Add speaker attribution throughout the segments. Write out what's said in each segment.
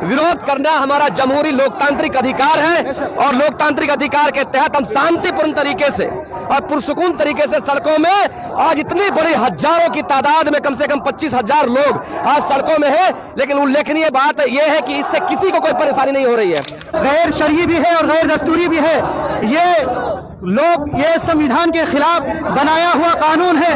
Speaker 1: विरोध करना हमारा जमहूरी लोकतांत्रिक अधिकार है और लोकतांत्रिक अधिकार के तहत हम शांतिपूर्ण तरीके से और पुरसुकून तरीके से सड़कों में आज इतनी बड़ी हजारों की तादाद में कम से कम 25,000 लोग आज सड़कों में है। लेकिन उल्लेखनीय बात यह है कि इससे किसी को कोई परेशानी नहीं हो रही है।
Speaker 2: गैर शरई भी है और गैर दस्तूरी भी है। ये संविधान के खिलाफ बनाया हुआ कानून है।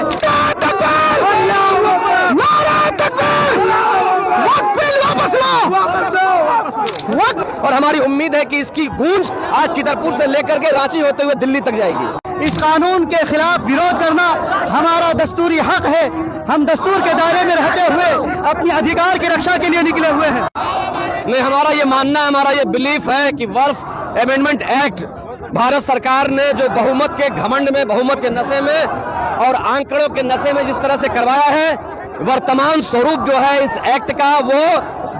Speaker 1: और हमारी उम्मीद है कि इसकी गूंज आज चितरपुर से लेकर के रांची होते हुए दिल्ली तक जाएगी।
Speaker 2: इस कानून के खिलाफ विरोध करना हमारा दस्तूरी हक है। हम दस्तूर के दायरे में रहते हुए अपने अधिकार की रक्षा के लिए निकले हुए हैं।
Speaker 1: नहीं, हमारा ये मानना है, हमारा ये बिलीफ है कि वक्फ अमेंडमेंट एक्ट भारत सरकार ने जो बहुमत के घमंड में, बहुमत के नशे में और आंकड़ों के नशे में जिस तरह से करवाया है, वर्तमान स्वरूप जो है इस एक्ट का वो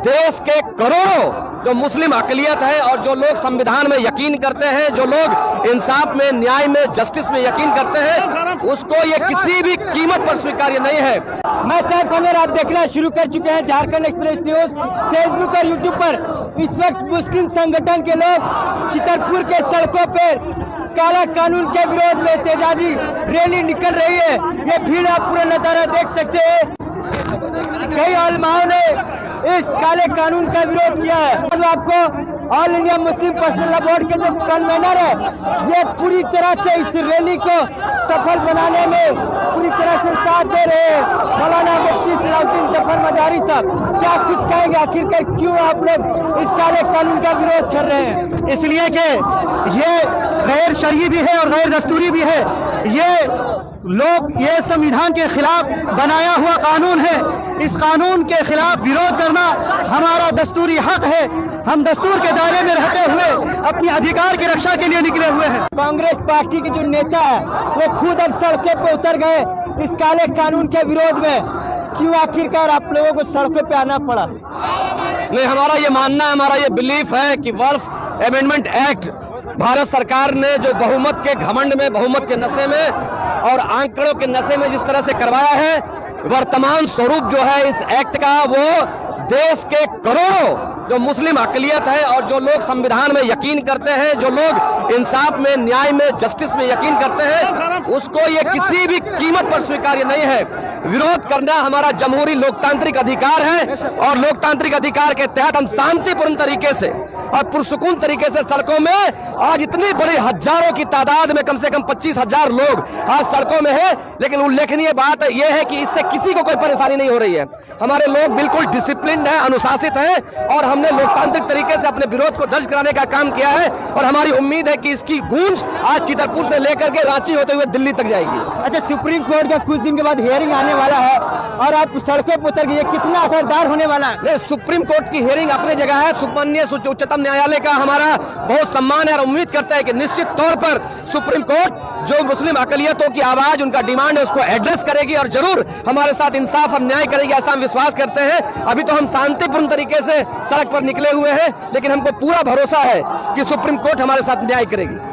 Speaker 1: देश के करोड़ों जो मुस्लिम अकलियत है और जो लोग संविधान में यकीन करते हैं, जो लोग इंसाफ में, न्याय में, जस्टिस में यकीन करते हैं, उसको ये किसी भी कीमत पर स्वीकार्य नहीं है।
Speaker 2: मैं सैफ अनवर, आप देखना शुरू कर चुके हैं झारखंड एक्सप्रेस न्यूज फेसबुक और यूट्यूब पर। इस वक्त मुस्लिम संगठन के लोग चितरपुर के सड़कों पर काला कानून के विरोध में एहतजाजी रैली निकल रही है। ये भीड़ आप पूरा नजारा देख सकते हैं। कई उलमाओं ने इस काले कानून का विरोध किया है। तो आपको all India Muslim personal law board के जो कन्वेनर है, ये पूरी तरह से इस रैली को सफल बनाने में पूरी तरह से साथ दे रहे हैं। मौलाना मुफ्ती सलाउद्दीन जफर मजारी साहब, क्या कुछ कहेंगे? आखिरकार क्यों आप लोग इस काले कानून का विरोध कर रहे हैं?
Speaker 3: इसलिए कि ये गैर शरई भी है और गैर दस्तूरी भी है। ये संविधान के खिलाफ बनाया हुआ कानून है। इस कानून के खिलाफ विरोध करना हमारा दस्तूरी हक है। हम दस्तूर के दायरे में रहते हुए अपने अधिकार की रक्षा के लिए निकले हुए हैं।
Speaker 2: कांग्रेस पार्टी के जो नेता है वो खुद अब सड़कों पे उतर गए इस काले कानून के विरोध में। क्यों आखिरकार आप लोगों को सड़कों पे आना पड़ा?
Speaker 1: नहीं, हमारा ये मानना है, हमारा ये बिलीफ है कि वक्फ अमेंडमेंट एक्ट भारत सरकार ने जो बहुमत के घमंड में, बहुमत के नशे में और आंकड़ों के नशे में जिस तरह से करवाया है, वर्तमान स्वरूप जो है इस एक्ट का वो देश के करोड़ों जो मुस्लिम अकलियत है और जो लोग संविधान में यकीन करते हैं, जो लोग इंसाफ में, न्याय में, जस्टिस में यकीन करते हैं, उसको ये किसी भी कीमत पर स्वीकार्य नहीं है। विरोध करना हमारा जमहूरी लोकतांत्रिक अधिकार है और लोकतांत्रिक अधिकार के तहत हम शांतिपूर्ण तरीके से और पुरसुकून तरीके से सड़कों में आज इतनी बड़ी हजारों की तादाद में कम से कम 25,000 लोग आज सड़कों में है। लेकिन उल्लेखनीय बात यह है कि इससे किसी को कोई परेशानी नहीं हो रही है। हमारे लोग बिल्कुल डिसिप्लिन है, अनुशासित है और हमने लोकतांत्रिक तरीके से अपने विरोध को दर्ज कराने का काम किया है और हमारी उम्मीद है कि इसकी गूंज आज चितरपुर से लेकर के रांची होते हुए दिल्ली तक जाएगी।
Speaker 2: अच्छा, सुप्रीम कोर्ट का कुछ दिन के बाद हियरिंग आने वाला है और आप सड़कों पर उतर गए, कितना असरदार होने वाला है?
Speaker 1: सुप्रीम कोर्ट की हियरिंग अपनी जगह है। सुमाननीय उच्चतम न्यायालय का हमारा बहुत सम्मान है और उम्मीद करते हैं कि निश्चित तौर पर सुप्रीम कोर्ट जो मुस्लिम अकलियतों की आवाज, उनका डिमांड है, उसको एड्रेस करेगी और जरूर हमारे साथ इंसाफ और न्याय करेगी, ऐसा हम विश्वास करते हैं। अभी तो हम शांतिपूर्ण तरीके से सड़क पर निकले हुए हैं, लेकिन हमको पूरा भरोसा है कि सुप्रीम कोर्ट हमारे साथ न्याय करेगी।